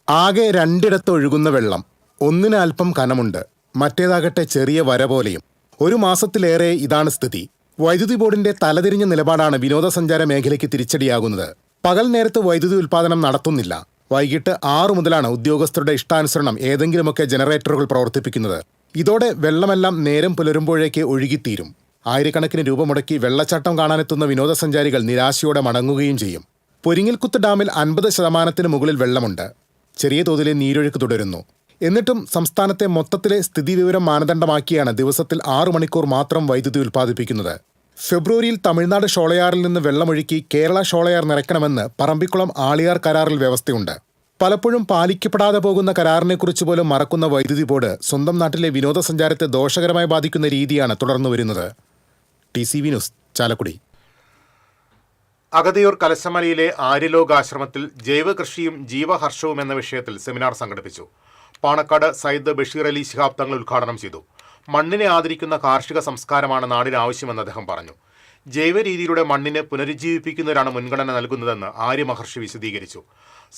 ആകെ 2 ഒഴുകുന്ന വെള്ളം. ഒന്നിന് അല്പം കനമുണ്ട്, മറ്റേതാകട്ടെ ചെറിയ വര പോലെയും. ഒരു മാസത്തിലേറെ ഇതാണ് സ്ഥിതി. വൈദ്യുതി ബോർഡിന്റെ തലതിരിഞ്ഞ നിലപാടാണ് വിനോദസഞ്ചാര മേഖലയ്ക്ക് തിരിച്ചടിയാകുന്നത്. പകൽ നേരത്ത് വൈദ്യുതി ഉൽപ്പാദനം നടത്തുന്നില്ല. വൈകിട്ട് 6 മുതലാണ് ഉദ്യോഗസ്ഥരുടെ ഇഷ്ടാനുസരണം ഏതെങ്കിലുമൊക്കെ ജനറേറ്ററുകൾ പ്രവർത്തിപ്പിക്കുന്നത്. ഇതോടെ വെള്ളമെല്ലാം നേരം പുലരുമ്പോഴേക്ക് ഒഴുകിത്തീരും. ആയിരക്കണക്കിന് രൂപ മുടക്കി വെള്ളച്ചാട്ടം കാണാനെത്തുന്ന വിനോദസഞ്ചാരികൾ നിരാശയോടെ മടങ്ങുകയും ചെയ്യും. പൊരിങ്ങൽക്കുത്ത് ഡാമിൽ 50% മുകളിൽ വെള്ളമുണ്ട്. ചെറിയ തോതിലെ നീരൊഴുക്ക് തുടരുന്നു. എന്നിട്ടും സംസ്ഥാനത്തെ മൊത്തത്തിലെ സ്ഥിതിവിവരം മാനദണ്ഡമാക്കിയാണ് ദിവസത്തിൽ 6 മണിക്കൂർ മാത്രം വൈദ്യുതി ഉൽപ്പാദിപ്പിക്കുന്നത്. ഫെബ്രുവരിയിൽ തമിഴ്നാട് ഷോളയാറിൽ നിന്ന് വെള്ളമൊഴുക്കി കേരള ഷോളയാർ നിറയ്ക്കണമെന്ന് പറമ്പിക്കുളം ആളിയാർ കരാറിൽ വ്യവസ്ഥയുണ്ട്. പലപ്പോഴും പാലിക്കപ്പെടാതെ പോകുന്ന കരാറിനെക്കുറിച്ച് പോലും മറക്കുന്ന വൈദ്യുതി ബോർഡ് സ്വന്തം നാട്ടിലെ വിനോദസഞ്ചാരത്തെ ദോഷകരമായി ബാധിക്കുന്ന രീതിയാണ് തുടർന്നു വരുന്നത്. TCV news, Chalakudy. അഗതിയൂർ കലശമലയിലെ ആര്യലോകാശ്രമത്തിൽ ജൈവകൃഷിയും ജീവഹർഷവും എന്ന വിഷയത്തിൽ സെമിനാർ സംഘടിപ്പിച്ചു. പാണക്കാട് സയ്യിദ് ബഷീർ അലി ശിഹാബ് തങ്ങൾ ഉദ്ഘാടനം ചെയ്തു. മണ്ണിനെ ആദരിക്കുന്ന കാർഷിക സംസ്കാരമാണ് നാടിന് ആവശ്യമെന്ന് അദ്ദേഹം പറഞ്ഞു. ജൈവ രീതിയിലൂടെ മണ്ണിനെ പുനരുജ്ജീവിപ്പിക്കുന്നതിനാണ് മുൻഗണന നൽകുന്നതെന്ന് ആര്യ മഹർഷി വിശദീകരിച്ചു.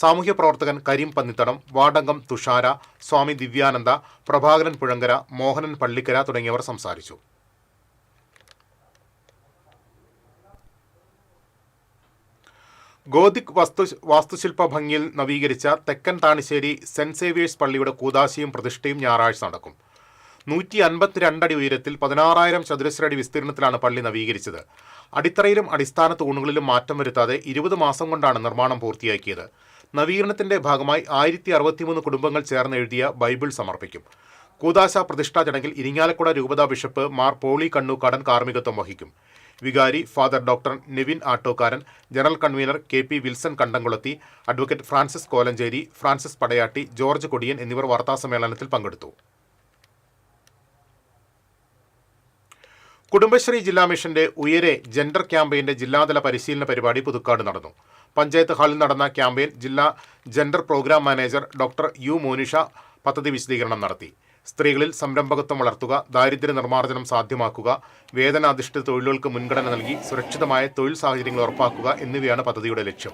സാമൂഹ്യ പ്രവർത്തകൻ കരീം പന്നിത്തടം, വാർഡംഗം തുഷാര, സ്വാമി ദിവ്യാനന്ദ, പ്രഭാകരൻ പുഴങ്കര, മോഹനൻ പള്ളിക്കര തുടങ്ങിയവർ സംസാരിച്ചു. ഗോതിക് വാസ്തുശില്പ ഭംഗിയിൽ നവീകരിച്ച തെക്കൻ താണിശ്ശേരി സെന്റ് സേവിയേഴ്സ് പള്ളിയുടെ കൂദാശയും പ്രതിഷ്ഠയും ഞായറാഴ്ച നടക്കും. 152 അടി ഉയരത്തിൽ 16,000 ചതുരശ്ര അടി വിസ്തീർണത്തിലാണ് പള്ളി നവീകരിച്ചത്. അടിത്തറയിലും അടിസ്ഥാന തൂണുകളിലും മാറ്റം വരുത്താതെ 20 മാസം കൊണ്ടാണ് നിർമ്മാണം പൂർത്തിയാക്കിയത്. നവീകരണത്തിന്റെ ഭാഗമായി 1063 കുടുംബങ്ങൾ ചേർന്ന് എഴുതിയ ബൈബിൾ സമർപ്പിക്കും. കൂദാശ പ്രതിഷ്ഠാ ചടങ്ങിൽ ഇരിങ്ങാലക്കുട രൂപതാ ബിഷപ്പ് മാർ പോളി കണ്ണൂക്കാടൻ കാർമ്മികത്വം വഹിക്കും. വികാരി father doctor Nevin Attokkaran, general convener KP Wilson കണ്ടംകുളത്തി, advocate Francis Kolenchery, Francis Padayatti, George Kodiyan എന്നിവർ വാർത്താസമ്മേളനത്തിൽ പങ്കെടുത്തു. കുടുംബശ്രീ ജില്ലാ മിഷന്റെ ഉയരെ ജെൻഡർ ക്യാമ്പയിന്റെ ജില്ലാതല പരിശീലന പരിപാടി പുതുക്കാട് നടന്നു. പഞ്ചായത്ത് ഹാളിൽ നടന്ന ക്യാമ്പയിൻ ജില്ലാ gender programme manager doctor U Monisha പദ്ധതി വിശദീകരണം നടത്തി. സ്ത്രീകളിൽ സംരംഭകത്വം വളർത്തുക, ദാരിദ്ര്യ നിർമ്മാർജ്ജനം സാധ്യമാക്കുക, വേതനാധിഷ്ഠിത തൊഴിലുകൾക്ക് മുൻഗണന നൽകി സുരക്ഷിതമായ തൊഴിൽ സാഹചര്യങ്ങൾ ഉറപ്പാക്കുക എന്നിവയാണ് പദ്ധതിയുടെ ലക്ഷ്യം.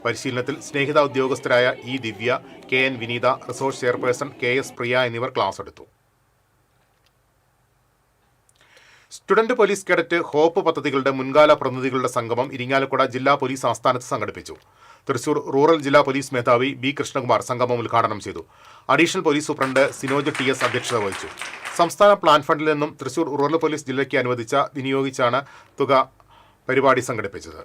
പരിശീലനത്തിൽ സ്നേഹിത ഉദ്യോഗസ്ഥരായ E ദിവ്യ, KN വിനീത, റിസോഴ്സ് ചെയർപേഴ്സൺ KS പ്രിയ എന്നിവർ ക്ലാസ് എടുത്തു. സ്റ്റുഡന്റ് പോലീസ് കേഡറ്റ് ഹോപ്പ് പദ്ധതികളുടെ മുൻകാല പ്രതിനിധികളുടെ സംഗമം ഇരിങ്ങാലക്കുട ജില്ലാ പോലീസ് ആസ്ഥാനത്ത് സംഘടിപ്പിച്ചു. തൃശൂർ റൂറൽ ജില്ലാ പോലീസ് മേധാവി B കൃഷ്ണകുമാർ സംഗമം ഉദ്ഘാടനം ചെയ്തു. Additional police superintendent Sinoj TS അധ്യക്ഷത വഹിച്ചു. സംസ്ഥാന പ്ലാൻ ഫണ്ടിൽ നിന്നും തൃശൂർ റൂറൽ പോലീസ് ജില്ലയ്ക്ക് വിനിയോഗിച്ചാണ് തുക പരിപാടി സംഘടിപ്പിച്ചത്.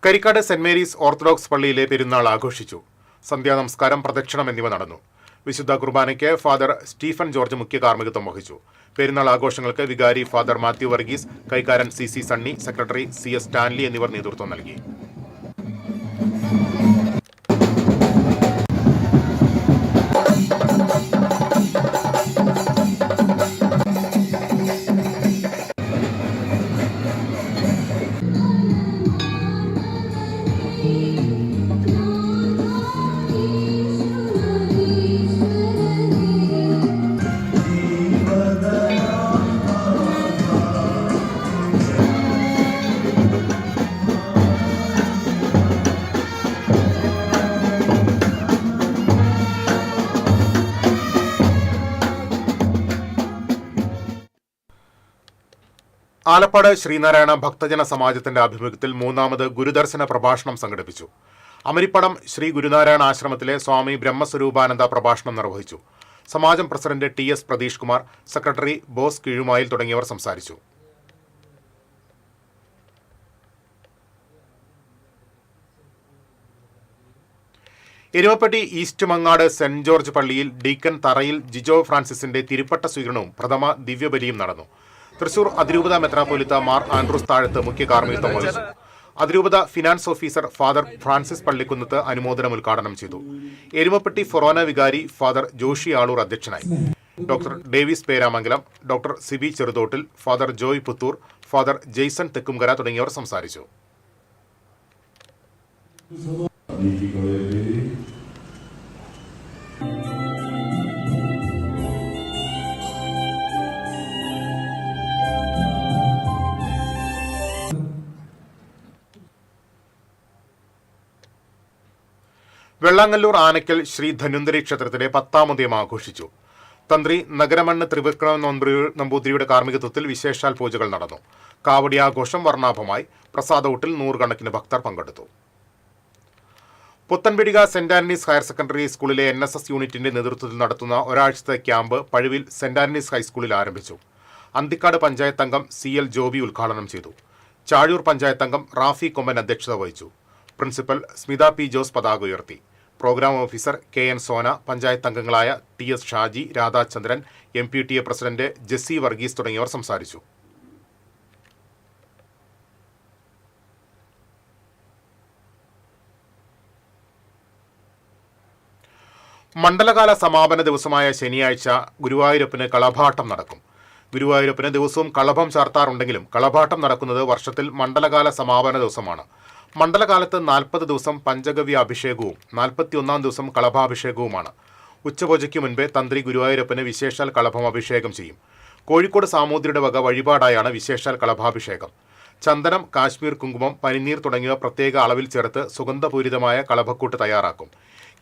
കരിക്കാട് സെന്റ് മേരീസ് ഓർത്തഡോക്സ് പള്ളിയിലെ പെരുന്നാൾ ആഘോഷിച്ചു. സന്ധ്യാനമസ്കാരം, പ്രദക്ഷിണം എന്നിവ നടന്നു. വിശുദ്ധ കുർബാനയ്ക്ക് ഫാദർ സ്റ്റീഫൻ ജോർജ് മുഖ്യ കാർമ്മികത്വം വഹിച്ചു. പെരുന്നാൾ ആഘോഷങ്ങൾക്ക് വികാരി ഫാദർ മാത്യു വർഗീസ്, കൈക്കാരൻ CC Sunny, secretary CS Stanley എന്നിവർ നേതൃത്വം നൽകി. ആലപ്പാട് ശ്രീനാരായണ ഭക്തജന സമാജത്തിന്റെ ആഭിമുഖ്യത്തിൽ 3ാമത് ഗുരുദർശന പ്രഭാഷണം സംഘടിപ്പിച്ചു. അമരിപ്പടം ശ്രീ ഗുരുനാരായണ ആശ്രമത്തിലെ സ്വാമി ബ്രഹ്മസ്വരൂപാനന്ദ പ്രഭാഷണം നിർവഹിച്ചു. സമാജം president TS Pratheesh Kumar, secretary Bose Kizhumayil തുടങ്ങിയവർ സംസാരിച്ചു. Erumapetty east Mangad saint George പള്ളിയിൽ ഡീക്കൻ തറയിൽ ജിജോ ഫ്രാൻസിസിന്റെ തിരുപ്പട്ട സ്വീകരണവും പ്രഥമ ദിവ്യബലിയും നടന്നു. തൃശൂർ അതിരൂപത മെത്രാപ്പോലിത്ത മാർ ആൻഡ്രൂസ് താഴത്ത് മുഖ്യ കാർമ്മികത്വം വഹിച്ചു. അതിരൂപത finance officer father Francis Pallikkunnath അനുമോദനം ഉദ്ഘാടനം ചെയ്തു. എരുമപ്പെട്ടി ഫൊറോന വികാരി ഫാദർ ജോഷി ആളൂർ അധ്യക്ഷനായി. Doctor Davis Peramangalam, doctor Sibi Cheruthottil, father Joy Puthur, father Jaison Thekkumkara തുടങ്ങിയവർ സംസാരിച്ചു. വെള്ളാങ്ങല്ലൂർ ആനക്കൽ ശ്രീ ധന്വന്തരി ക്ഷേത്രത്തിലെ 10ാം ഉദയം ആഘോഷിച്ചു. തന്ത്രി നഗരമണ്ണ് ത്രിവിക്രമ നമ്പൂതിരിയുടെ കാർമ്മികത്വത്തിൽ വിശേഷാൽ പൂജകൾ നടന്നു. കാവടിയാഘോഷം വർണ്ണാഭമായി. പ്രസാദഊട്ടിൽ 100 കണക്കിന് ഭക്തർ പങ്കെടുത്തു. പുത്തൻപിടിക സെന്റ് ആന്റണീസ് ഹയർ സെക്കൻഡറി സ്കൂളിലെ NSS യൂണിറ്റിന്റെ നേതൃത്വത്തിൽ നടത്തുന്ന ഒരാഴ്ചത്തെ ക്യാമ്പ് പഴുവിൽ സെന്റ് ആന്റണീസ് ഹൈസ്കൂളിൽ ആരംഭിച്ചു. അന്തിക്കാട് പഞ്ചായത്ത് അംഗം CL ജോബി ഉദ്ഘാടനം ചെയ്തു. ചാഴൂർ പഞ്ചായത്ത് അംഗം റാഫി കൊമ്പൻ അധ്യക്ഷത വഹിച്ചു. Principal Smitha P. ജോസ് പതാക ഉയർത്തി. Programme officer KN Sona, panchayat അംഗങ്ങളായ TS Shaji, Radhachandran, MPTA president Jessy Varghese തുടങ്ങിയവർ സംസാരിച്ചു. മണ്ഡലകാല സമാപന ദിവസമായ ശനിയാഴ്ച ഗുരുവായൂരപ്പന് കളഭാട്ടം നടക്കും. ഗുരുവായൂരപ്പന് ദിവസവും കളഭം ചാർത്താറുണ്ടെങ്കിലും കളഭാട്ടം നടക്കുന്നത് വർഷത്തിൽ മണ്ഡലകാല സമാപന ദിവസമാണ്. മണ്ഡലകാലത്ത് 40 ദിവസം പഞ്ചഗവ്യ അഭിഷേകവും 41ാം ദിവസം കളഭാഭിഷേകവുമാണ്. ഉച്ചപൂജയ്ക്ക് മുൻപേ തന്ത്രി ഗുരുവായൂരപ്പന് വിശേഷാൽ കളഭം അഭിഷേകം ചെയ്യും. കോഴിക്കോട് സാമൂതിരിയുടെ വക വഴിപാടായാണ് വിശേഷാൽ കളഭാഭിഷേകം. ചന്ദനം, കാശ്മീർ കുങ്കുമം, പനിനീർ തുടങ്ങിയവ പ്രത്യേക അളവിൽ ചേർത്ത് സുഗന്ധപൂരിതമായ കളഭക്കൂട്ട് തയ്യാറാക്കും.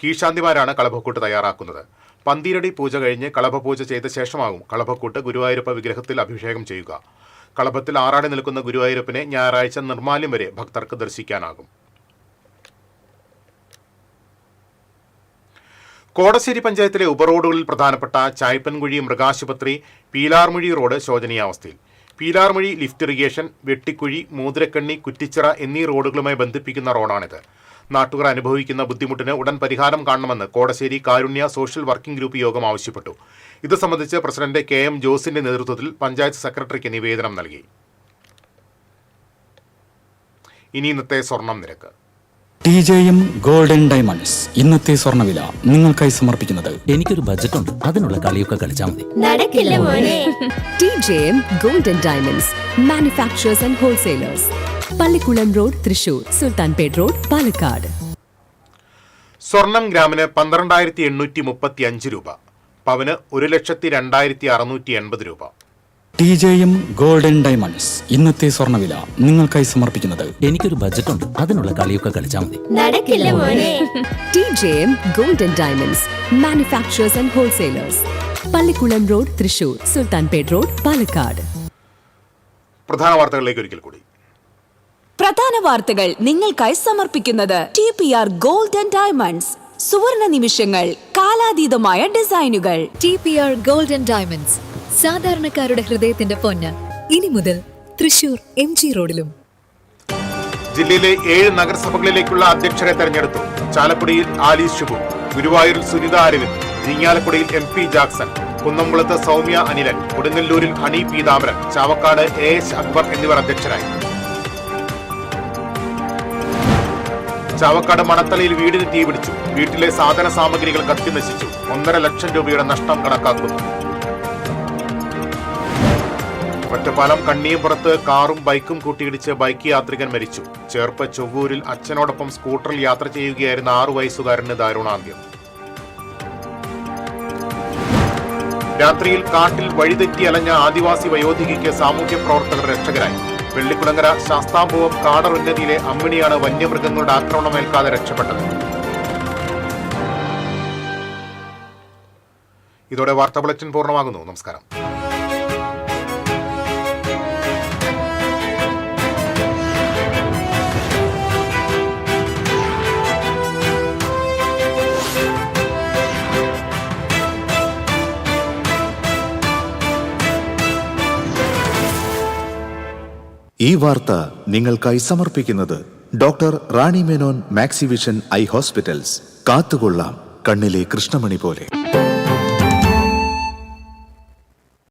കീഴ്ശാന്തിമാരാണ് കളഭക്കൂട്ട് തയ്യാറാക്കുന്നത്. പന്തീരടി പൂജ കഴിഞ്ഞ് കളഭപൂജ ചെയ്ത ശേഷമാകും കളഭക്കൂട്ട് ഗുരുവായൂരപ്പ വിഗ്രഹത്തിൽ അഭിഷേകം ചെയ്യുക. കളഭത്തിൽ ആറാടി നിൽക്കുന്ന ഗുരുവായൂരപ്പനെ ഞായറാഴ്ച നിർമ്മാല്യം വരെ ഭക്തർക്ക് ദർശിക്കാനാകും. കോടശ്ശേരി പഞ്ചായത്തിലെ ഉപറോഡുകളിൽ പ്രധാനപ്പെട്ട ചായ്പൻകുഴി മൃഗാശുപത്രി, പീലാർമുഴി റോഡ് ശോചനീയാവസ്ഥയിൽ. പീലാർമുഴി ലിഫ്റ്റ് ഇറിഗേഷൻ, വെട്ടിക്കുഴി, മൂതിരക്കണ്ണി, കുറ്റിച്ചിറ എന്നീ റോഡുകളുമായി ബന്ധിപ്പിക്കുന്ന റോഡാണിത്. നാട്ടുകാർ അനുഭവിക്കുന്ന ബുദ്ധിമുട്ടിന് ഉടൻ പരിഹാരം കാണണമെന്ന് കോടശ്ശേരി കാരുണ്യ സോഷ്യൽ വർക്കിംഗ് ഗ്രൂപ്പ് യോഗം ആവശ്യപ്പെട്ടു. ഇത് സംബന്ധിച്ച് പ്രസിഡന്റ് KM ജോസിന്റെ നേതൃത്വത്തിൽ പഞ്ചായത്ത് സെക്രട്ടറിക്ക് നിവേദനം നൽകി. ഇനി ഇന്നത്തെ സ്വർണം നിരക്ക്. TJM ഗോൾഡൻ ഡയമണ്ട്സ് ഇന്നത്തെ സ്വർണ്ണവില നിങ്ങൾക്കായി സമർപ്പിക്കുന്നത്. എനിക്കൊരു ബജറ്റ് ഉണ്ട്, അതിനുള്ള കളിയൊക്കെ കളിച്ചാൽ മതി. TJM golden diamonds, manufacturers and wholesalers, Pallikulam road, Thrissur, Sultanpet road, Palakkad. സ്വർണം ഗ്രാമിന് 12,835 രൂപ, പവന് 1,02,680 രൂപ. TJM ഗോൾഡൻ ഡയമണ്ട്സ് ഇന്നത്തെ സ്വർണ്ണവില നിങ്ങൾക്കായി സമർപ്പിക്കുന്നത്. എനിക്കൊരു ബജറ്റ് ഉണ്ട്, അതിനുള്ള കളിയൊക്കെ കളിച്ചാൽ മതി. TJM golden diamonds, manufacturers and wholesalers, Pallikulam road, Thrissur, Sultanpet road, Palakkad. പ്രധാന വാർത്തകളിലേക്ക് ഒരിക്കൽ കൂടി. പ്രധാന വാർത്തകൾ നിങ്ങൾക്കായി സമർപ്പിക്കുന്നത് TPR ഗോൾഡൻ ഡയമണ്ട്സ്, സുവർണ നിമിഷങ്ങൾ, കാലാതീതമായ ഡിസൈനുകൾ. TPR ഗോൾഡൻ ഡയമണ്ട്സ്, സാധാരണക്കാരുടെ ഹൃദയത്തിന്റെ പൊന്ന്. ഇനി മുതൽ തൃശൂർ MG റോഡിലും. ജില്ലയിലെ 7 നഗരസഭകളിലേക്കുള്ള അധ്യക്ഷരെ തെരഞ്ഞെടുത്തു. ചാലക്കുടിയിൽ ആലീസ് ഷിബു, ഗുരുവായൂരിൽ സുനിത അരവിന്ദ്, ഇരിങ്ങാലക്കുടയിൽ MP ജാക്സൺ, കുന്നംകുളത്ത് സൗമ്യ അനിലൻ, കൊടുങ്ങല്ലൂരിൽ ഹണി പീതാംബരൻ, ചാവക്കാട് AH അക്ബർ എന്നിവർ അധ്യക്ഷരായി. ചാവക്കാട് മണത്തലയിൽ വീടിന് തീപിടിച്ചു. വീട്ടിലെ സാധന സാമഗ്രികൾ കത്തി നശിച്ചു. 1.5 ലക്ഷം രൂപയുടെ നഷ്ടം കണക്കാക്കുന്നു. ഒറ്റപ്പാലം കണ്ണിയമ്പുറത്ത് കാറും ബൈക്കും കൂട്ടിയിടിച്ച് ബൈക്ക് യാത്രികൻ മരിച്ചു. ചേർപ്പ് ചൊവ്വൂരിൽ അച്ഛനോടൊപ്പം സ്കൂട്ടറിൽ യാത്ര ചെയ്യുകയായിരുന്ന 6 വയസ്സുകാരന് ദാരുണാന്ത്യം. രാത്രിയിൽ കാട്ടിൽ വഴിതെറ്റി അലഞ്ഞ ആദിവാസി വയോധികയ്ക്ക് സാമൂഹ്യ പ്രവർത്തകർ രക്ഷകരായി. വെള്ളിക്കുളങ്ങര ശാസ്താംപൂവം കാടർ ഉന്നതിയിലെ അമ്മിണിയാണ് വന്യമൃഗങ്ങളുടെ ആക്രമണമേൽക്കാതെ രക്ഷപ്പെട്ടത്. ഇതോടെ വാർത്താ ബുള്ളറ്റിൻ പൂർണ്ണമാകുന്നു. നമസ്കാരം. ഈ വാർത്ത നിങ്ങൾക്കായി സമർപ്പിക്കുന്നത് doctor Rani Menon Maxivision I hospitals. കാത്തുകൊള്ളാം കണ്ണിലെ കൃഷ്ണമണി പോലെ.